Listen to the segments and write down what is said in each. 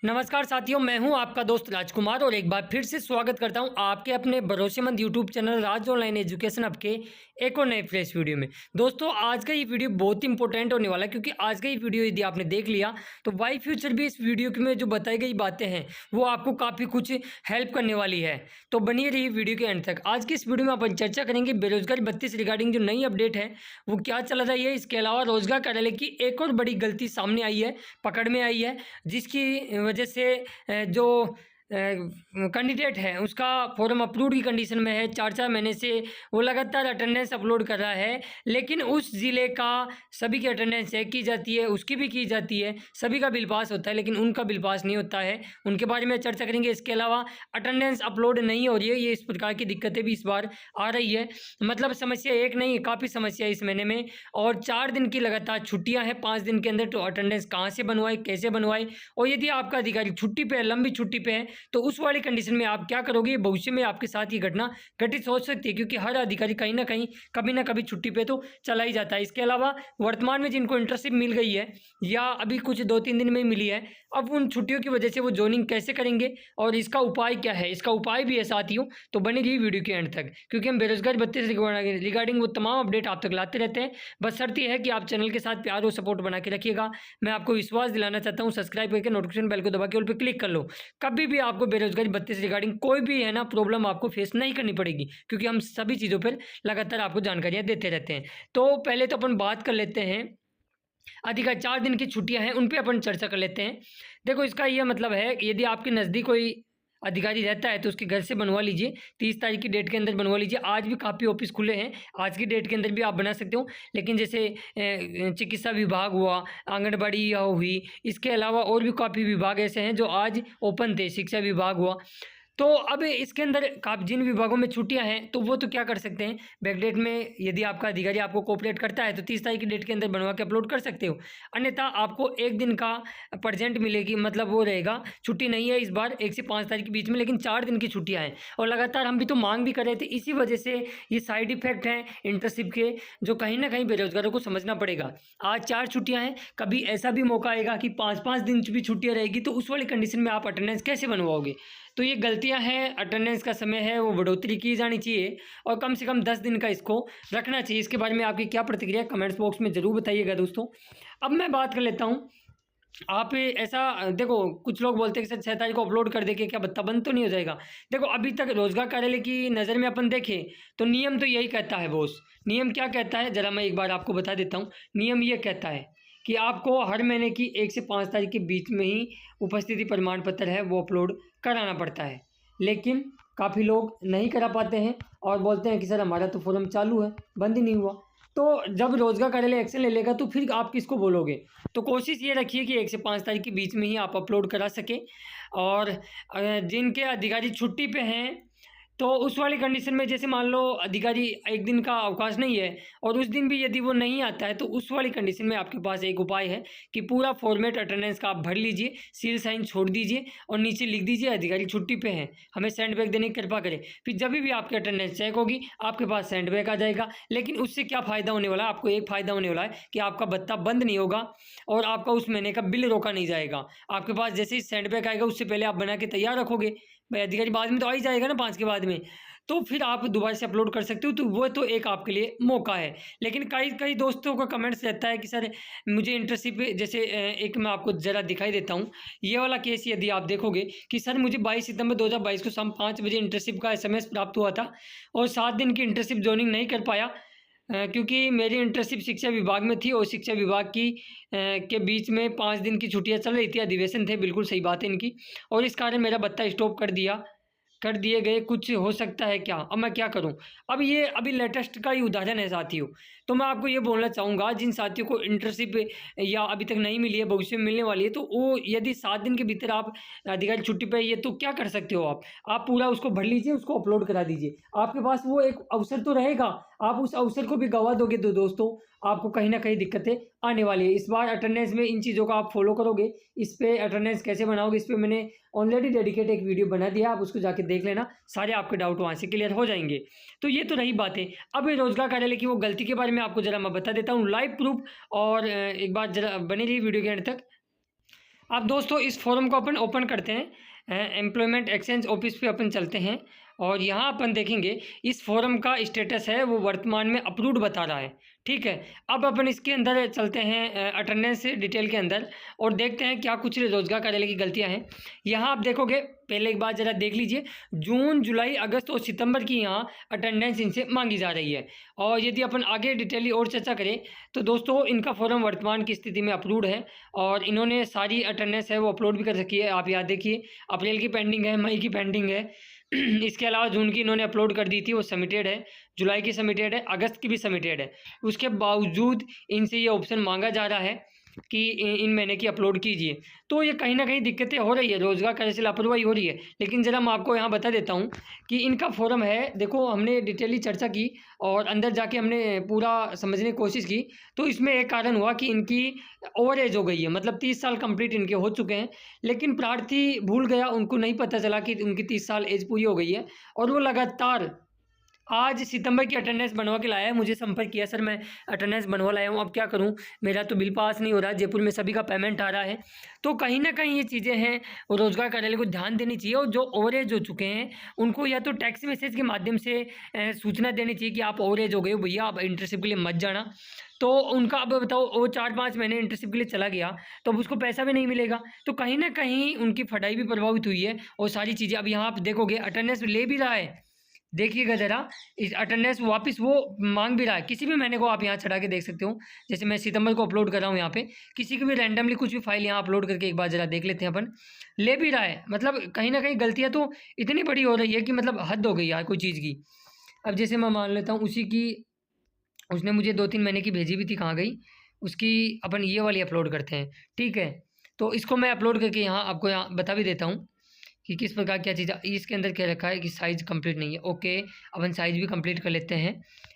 नमस्कार साथियों, मैं हूं आपका दोस्त राजकुमार और एक बार फिर से स्वागत करता हूं आपके अपने भरोसेमंद यूट्यूब चैनल राज ऑनलाइन एजुकेशन हब के एक और नए फ्रेश वीडियो में। दोस्तों, आज का ये वीडियो बहुत इंपॉर्टेंट होने वाला है क्योंकि आज का ये वीडियो यदि आपने देख लिया तो वाई फ्यूचर भी इस वीडियो में जो बताई गई बातें हैं वो आपको काफ़ी कुछ हेल्प करने वाली है। तो बनिए रहिए वीडियो के एंड तक। आज की इस वीडियो में अपन चर्चा करेंगे बेरोजगारी 32 रिगार्डिंग जो नई अपडेट है वो क्या चल रही है। इसके अलावा रोजगार कार्यालय की एक और बड़ी गलती सामने आई है, पकड़ में आई है, जिसकी वजह से जो कैंडिडेट है उसका फॉर्म अप्रूव्ड की कंडीशन में है। 4-4 महीने से वो लगातार अटेंडेंस अपलोड कर रहा है, लेकिन उस ज़िले का सभी की अटेंडेंस चेक की जाती है, उसकी भी की जाती है, सभी का बिल पास होता है, लेकिन उनका बिल पास नहीं होता है। उनके बारे में चर्चा करेंगे। इसके अलावा अटेंडेंस अपलोड नहीं हो रही है, ये इस प्रकार की दिक्कतें भी इस बार आ रही है। मतलब समस्या एक नहीं, काफ़ी समस्या है इस महीने में। और 4 दिन की लगातार छुट्टियाँ हैं, 5 दिन के अंदर तो अटेंडेंस कहाँ से बनवाए, कैसे बनवाए, और यदि आपका अधिकारी छुट्टी पे है, लंबी छुट्टी पे है, तो उस वाली कंडीशन में आप क्या करोगे। भविष्य में आपके साथ ये घटना घटित हो सकती है क्योंकि हर अधिकारी कहीं ना कहीं कभी ना कभी छुट्टी पे तो चला ही जाता है। इसके अलावा वर्तमान में जिनको इंटर्नशिप मिल गई है या अभी कुछ 2-3 दिन में मिली है, अब उन छुट्टियों की वजह से वो ज्वाइनिंग कैसे करेंगे और इसका उपाय क्या है, इसका उपाय भी है साथियों। तो बनी रही वीडियो के एंड तक क्योंकि हम बेरोजगारी 32 रिगार्डिंग वो तमाम अपडेट आप तक लाते रहते हैं। बस शर्त यह है कि आप चैनल के साथ प्यार और सपोर्ट बना के रखिएगा। मैं आपको विश्वास दिलाना चाहता हूँ, सब्सक्राइब करके नोटिफिकेशन बेल को दबा के ऑल पे क्लिक कर लो। कभी भी आपको बेरोजगारी 32 रिगार्डिंग कोई भी है ना प्रॉब्लम आपको फेस नहीं करनी पड़ेगी क्योंकि हम सभी चीज़ों पर लगातार आपको जानकारियाँ देते रहते हैं। तो पहले तो अपन बात कर लेते हैं अधिकार 4 दिन की छुट्टियां हैं उन पे अपन चर्चा कर लेते हैं। देखो, इसका यह मतलब है यदि आपके नज़दीक कोई अधिकारी रहता है तो उसके घर से बनवा लीजिए। 30 तारीख की डेट के अंदर बनवा लीजिए। आज भी काफ़ी ऑफिस खुले हैं, आज की डेट के अंदर भी आप बना सकते हो। लेकिन जैसे चिकित्सा विभाग हुआ, आंगनबाड़ी हुई, इसके अलावा और भी काफ़ी विभाग ऐसे हैं जो आज ओपन थे, शिक्षा विभाग हुआ। तो अब इसके अंदर जिन विभागों में छुट्टियां हैं तो वो तो क्या कर सकते हैं, बैकडेट में यदि आपका अधिकारी आपको कोऑपरेट करता है तो 30 तारीख की डेट के अंदर बनवा के अपलोड कर सकते हो। अन्यथा आपको 1 दिन का प्रजेंट मिलेगी, मतलब वो रहेगा छुट्टी नहीं है इस बार 1 से 5 तारीख के बीच में, लेकिन 4 दिन की छुट्टियां हैं। और लगातार हम भी तो मांग भी कर रहे थे, इसी वजह से ये साइड इफेक्ट हैं इंटर्नशिप के जो कहीं ना कहीं बेरोजगारों को समझना पड़ेगा। आज 4 छुट्टियाँ हैं, कभी ऐसा भी मौका आएगा कि 5-5 दिन भी छुट्टियाँ रहेगी, तो उस वाली कंडीशन में आप अटेंडेंस कैसे बनवाओगे। तो ये गलतियां हैं, अटेंडेंस का समय है वो बढ़ोतरी की जानी चाहिए और कम से कम 10 दिन का इसको रखना चाहिए। इसके बारे में आपकी क्या प्रतिक्रिया कमेंट्स बॉक्स में ज़रूर बताइएगा दोस्तों। अब मैं बात कर लेता हूँ। आप ऐसा देखो, कुछ लोग बोलते हैं कि सर 6 तारीख को अपलोड कर देंगे, क्या बत्ता बंद तो नहीं हो जाएगा। देखो, अभी तक रोजगार कार्यालय की नज़र में अपन देखें तो नियम तो यही कहता है बॉस। नियम क्या कहता है ज़रा मैं एक बार आपको बता देता हूँ। नियम ये कहता है कि आपको हर महीने की 1 से 5 तारीख के बीच में ही उपस्थिति प्रमाण पत्र है वो अपलोड कराना पड़ता है। लेकिन काफ़ी लोग नहीं करा पाते हैं और बोलते हैं कि सर हमारा तो फॉर्म चालू है, बंद ही नहीं हुआ। तो जब रोजगार कार्यालय एक्शन ले लेगा तो फिर आप किसको बोलोगे। तो कोशिश ये रखिए कि 1 से 5 तारीख के बीच में ही आप अपलोड करा सकें। और जिनके अधिकारी छुट्टी पे हैं तो उस वाली कंडीशन में जैसे मान लो अधिकारी 1 दिन का अवकाश नहीं है और उस दिन भी यदि वो नहीं आता है तो उस वाली कंडीशन में आपके पास एक उपाय है कि पूरा फॉर्मेट अटेंडेंस का आप भर लीजिए, सील साइन छोड़ दीजिए और नीचे लिख दीजिए अधिकारी छुट्टी पे हैं, हमें सेंड बैक देने की कृपा करें। फिर जब भी आपकी अटेंडेंस चेक होगी आपके पास सेंड बैक आ जाएगा। लेकिन उससे क्या फ़ायदा होने वाला है, आपको एक फ़ायदा होने वाला है कि आपका भत्ता बंद नहीं होगा और आपका उस महीने का बिल रोका नहीं जाएगा। आपके पास जैसे ही सेंड बैक आएगा उससे पहले आप बना के तैयार रखोगे, भाई अधिकारी बाद में तो आ ही जाएगा ना 5 के बाद में, तो फिर आप दोबारा से अपलोड कर सकते हो। तो वो तो एक आपके लिए मौका है। लेकिन कई कई दोस्तों का कमेंट्स रहता है कि सर मुझे इंटर्नशिप जैसे एक मैं आपको ज़रा दिखाई देता हूँ ये वाला केस। यदि आप देखोगे कि सर मुझे 22 सितंबर 2022 को शाम 5 बजे इंटर्नशिप का SMS प्राप्त हुआ था और 7 दिन की इंटर्नशिप ज्वाइनिंग नहीं कर पाया क्योंकि मेरी इंटर्नशिप शिक्षा विभाग में थी और शिक्षा विभाग की के बीच में 5 दिन की छुट्टियां चल रही थी, अधिवेशन थे, बिल्कुल सही बात है इनकी, और इस कारण मेरा भत्ता स्टॉप कर दिए गए। कुछ हो सकता है क्या, अब मैं क्या करूं। अब ये अभी लेटेस्ट का ही उदाहरण है साथियों। तो मैं आपको ये बोलना चाहूँगा जिन साथियों को इंटर्नशिप या अभी तक नहीं मिली है, भविष्य में मिलने वाली है, तो वो यदि 7 दिन के भीतर आप अधिकारी छुट्टी पे ये तो क्या कर सकते हो आप पूरा उसको भर लीजिए, उसको अपलोड करा दीजिए। आपके पास वो एक अवसर तो रहेगा, आप उस अवसर को भी गंवा दोगे तो दोस्तों आपको कहीं ना कहीं दिक्कतें आने वाली है। इस बार अटेंडेंस में इन चीज़ों का आप फॉलो करोगे, इस पे अटेंडेंस कैसे बनाओगे इस पे मैंने ऑलरेडी डेडिकेट एक वीडियो बना दिया, आप उसको जाके देख लेना, सारे आपके डाउट वहाँ से क्लियर हो जाएंगे। तो ये तो रही बातें। अब रोजगार कार्यालय की वो गलती के बारे में आपको जरा मैं बता देता हूँ लाइव प्रूफ, और एक बार जरा बनी रही वीडियो के एंड तक। अब दोस्तों इस फॉर्म को अपन ओपन करते हैं, एम्प्लॉयमेंट एक्सचेंज ऑफिस पे अपन चलते हैं और यहाँ अपन देखेंगे इस फॉर्म का स्टेटस है वो वर्तमान में अप्रूव्ड बता रहा है। ठीक है, अब अपन इसके अंदर चलते हैं अटेंडेंस डिटेल के अंदर और देखते हैं क्या कुछ रोजगार कार्यालय की गलतियां हैं। यहाँ आप देखोगे, पहले एक बार ज़रा देख लीजिए, जून जुलाई अगस्त और सितंबर की यहाँ अटेंडेंस इनसे मांगी जा रही है। और यदि अपन आगे डिटेली और चर्चा करें तो दोस्तों इनका फॉर्म वर्तमान की स्थिति में अप्रूव्ड है और इन्होंने सारी अटेंडेंस है वो अपलोड भी कर रखी है। आप यहाँ देखिए, अप्रैल की पेंडिंग है, मई की पेंडिंग है, इसके अलावा जून की इन्होंने अपलोड कर दी थी, वो सबमिटेड है, जुलाई की सबमिटेड है, अगस्त की भी सबमिटेड है। उसके बावजूद इनसे ये ऑप्शन मांगा जा रहा है कि इन महीने की अपलोड कीजिए। तो ये कहीं ना कहीं दिक्कतें हो रही है, रोजगार कार्य से लापरवाही हो रही है। लेकिन ज़रा मैं आपको यहाँ बता देता हूँ कि इनका फॉर्म है, देखो हमने डिटेली चर्चा की और अंदर जाके हमने पूरा समझने की कोशिश की। तो इसमें एक कारण हुआ कि इनकी ओवर एज हो गई है, मतलब 30 साल कंप्लीट इनके हो चुके हैं, लेकिन प्रार्थी भूल गया, उनको नहीं पता चला कि उनकी 30 साल एज पूरी हो गई है और वो लगातार आज सितंबर की अटेंडेंस बनवा के लाया है, मुझे संपर्क किया, सर मैं अटेंडेंस बनवा लाया हूँ, अब क्या करूँ, मेरा तो बिल पास नहीं हो रहा, जयपुर में सभी का पेमेंट आ रहा है। तो कहीं ना कहीं ये चीज़ें हैं और रोजगार कार्यालय को ध्यान देनी चाहिए और जो ओवरेज हो चुके हैं उनको या तो टेक्स्ट मैसेज के माध्यम से सूचना देनी चाहिए कि आप ओवरेज हो गए हो भैया, आप इंटर्नशिप के लिए मत जाना। तो उनका अब बताओ, वो 4-5 महीने इंटर्नशिप के लिए चला गया तो अब उसको पैसा भी नहीं मिलेगा। तो कहीं ना कहीं उनकी पढ़ाई भी प्रभावित हुई है और सारी चीज़ें। अब यहाँ आप देखोगे अटेंडेंस ले भी रहा है, देखिएगा ज़रा, इस अटेंडेंस वापस वो मांग भी रहा है। किसी भी महीने को आप यहाँ चढ़ा के देख सकते हो, जैसे मैं सितंबर को अपलोड कर रहा हूँ यहाँ पे, किसी की भी रैंडमली कुछ भी फाइल यहाँ अपलोड करके एक बार ज़रा देख लेते हैं अपन, ले भी रहा है। मतलब कहीं ना कहीं गलतियाँ तो इतनी बड़ी हो रही है कि मतलब हद हो गई यार कोई चीज़ की। अब जैसे मैं मान लेता हूँ उसी की, उसने मुझे 2-3 महीने की भेजी भी थी, कहाँ गई उसकी, अपन ये वाली अपलोड करते हैं। ठीक है, तो इसको मैं अपलोड करके यहाँ आपको यहाँ बता भी देता हूँ कि किस प्रकार क्या चीज़ इसके अंदर क्या रखा है कि साइज़ कंप्लीट नहीं है। ओके, अपन साइज़ भी कंप्लीट कर लेते हैं,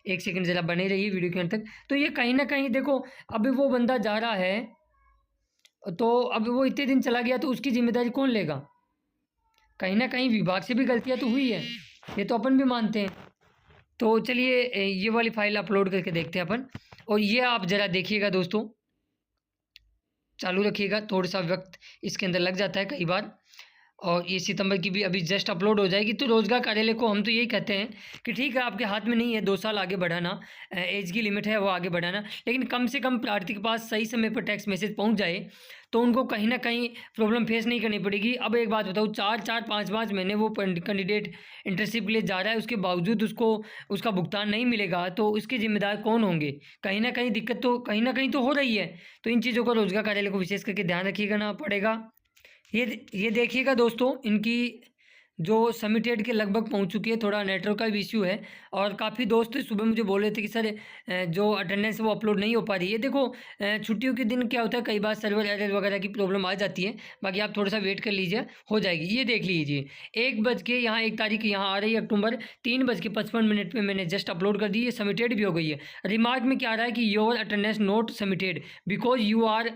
एक सेकंड ज़रा बने रहिए वीडियो के अंत तक। तो ये कहीं ना कहीं देखो, अब वो बंदा जा रहा है तो अब वो इतने दिन चला गया तो उसकी जिम्मेदारी कौन लेगा? कहीं ना कहीं विभाग से भी गलतियाँ तो हुई है, ये तो अपन भी मानते हैं। तो चलिए ये वाली फाइल अपलोड करके देखते हैं अपन। और ये आप ज़रा देखिएगा दोस्तों, चालू रखिएगा, थोड़ा सा वक्त इसके अंदर लग जाता है कई बार। और ये सितंबर की भी अभी जस्ट अपलोड हो जाएगी। तो रोजगार कार्यालय को हम तो यही कहते हैं कि ठीक है, आपके हाथ में नहीं है 2 साल आगे बढ़ाना, एज की लिमिट है वो आगे बढ़ाना, लेकिन कम से कम प्रार्थी के पास सही समय पर टेक्स्ट मैसेज पहुंच जाए तो उनको कहीं ना कहीं प्रॉब्लम फेस नहीं करनी पड़ेगी। अब एक बात बताऊँ, 4-5 महीने वो कैंडिडेट इंटर्नशिप के लिए जा रहा है, उसके बावजूद उसको उसका भुगतान नहीं मिलेगा तो उसके जिम्मेदार कौन होंगे? कहीं ना कहीं दिक्कत तो कहीं ना कहीं तो हो रही है। तो इन चीज़ों को रोजगार कार्यालय को विशेष करके ध्यान रखिएगा ना पड़ेगा। ये देखिएगा दोस्तों, इनकी जो सबमिटेड के लगभग पहुंच चुकी है, थोड़ा नेटवर्क का भी इश्यू है और काफ़ी दोस्त सुबह मुझे बोल रहे थे कि सर जो अटेंडेंस है वो अपलोड नहीं हो पा रही है। देखो छुट्टियों के दिन क्या होता है, कई बार सर्वर एरर वगैरह की प्रॉब्लम आ जाती है, बाकी आप थोड़ा सा वेट कर लीजिए, हो जाएगी। ये देख लीजिए 1 बज के यहाँ 1 तारीख यहाँ आ रही है अक्टूबर, 3:55 पे मैंने जस्ट अपलोड कर दी है, सबमिटेड भी हो गई है। रिमार्क में क्या आ रहा है कि your attendance not submitted because you are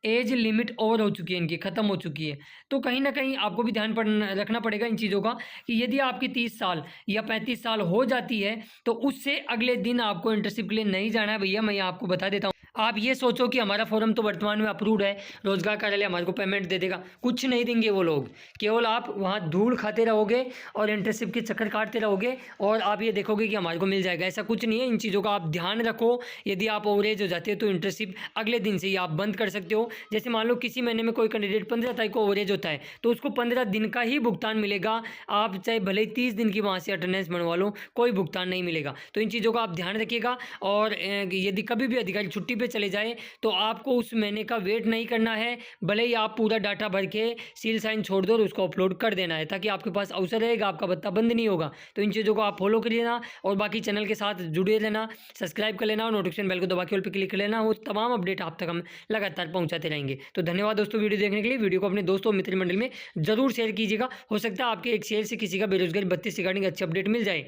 age limit over हो चुकी है, इनकी ख़त्म हो चुकी है। तो कहीं ना कहीं आपको भी ध्यान रखना पड़ेगा इन चीज़ों का कि यदि आपकी 30 साल या 35 साल हो जाती है तो उससे अगले दिन आपको इंटर्नशिप के लिए नहीं जाना है भैया। मैं आपको बता देता हूँ, आप ये सोचो कि हमारा फॉर्म तो वर्तमान में अप्रूव्ड है, रोजगार कार्यालय हमारे को पेमेंट दे देगा, कुछ नहीं देंगे वो लोग। केवल आप वहाँ धूल खाते रहोगे और इंटर्नशिप के चक्कर काटते रहोगे और आप ये देखोगे कि हमारे को मिल जाएगा, ऐसा कुछ नहीं है। इन चीज़ों का आप ध्यान रखो। यदि आप ओवरेज हो जाते हो तो इंटर्नशिप अगले दिन से ही आप बंद कर सकते हो। जैसे मान लो किसी महीने में कोई कैंडिडेट 15 तारीख को ओवरेज होता है तो उसको 15 दिन का ही भुगतान मिलेगा। आप चाहे भले ही 30 दिन की वहाँ से अटेंडेंस बनवा लो, कोई भुगतान नहीं मिलेगा। तो इन चीज़ों का आप ध्यान रखिएगा। और यदि कभी भी अधिकारी छुट्टी पे चले जाए तो आपको उस महीने का वेट नहीं करना है, भले ही आप पूरा डाटा भर के सील साइन छोड़ दो और उसको अपलोड कर देना है, ताकि आपके पास अवसर रहेगा, आपका भत्ता बंद नहीं होगा। तो इन चीज़ों को आप फॉलो कर लेना और बाकी चैनल के साथ जुड़े रहना, सब्सक्राइब कर लेना और नोटिफिकेशन बेल को दबा के ऑल पे क्लिक कर लेना। वो तमाम अपडेट आप तक हम लगातार पहुंचाते रहेंगे। तो धन्यवाद दोस्तों वीडियो देखने के लिए। वीडियो को अपने दोस्तों मित्र मंडल में जरूर शेयर कीजिएगा, हो सकता है आपके एक शेयर से किसी का बेरोजगारी 32 रिगार्डिंग अच्छी अपडेट मिल जाए।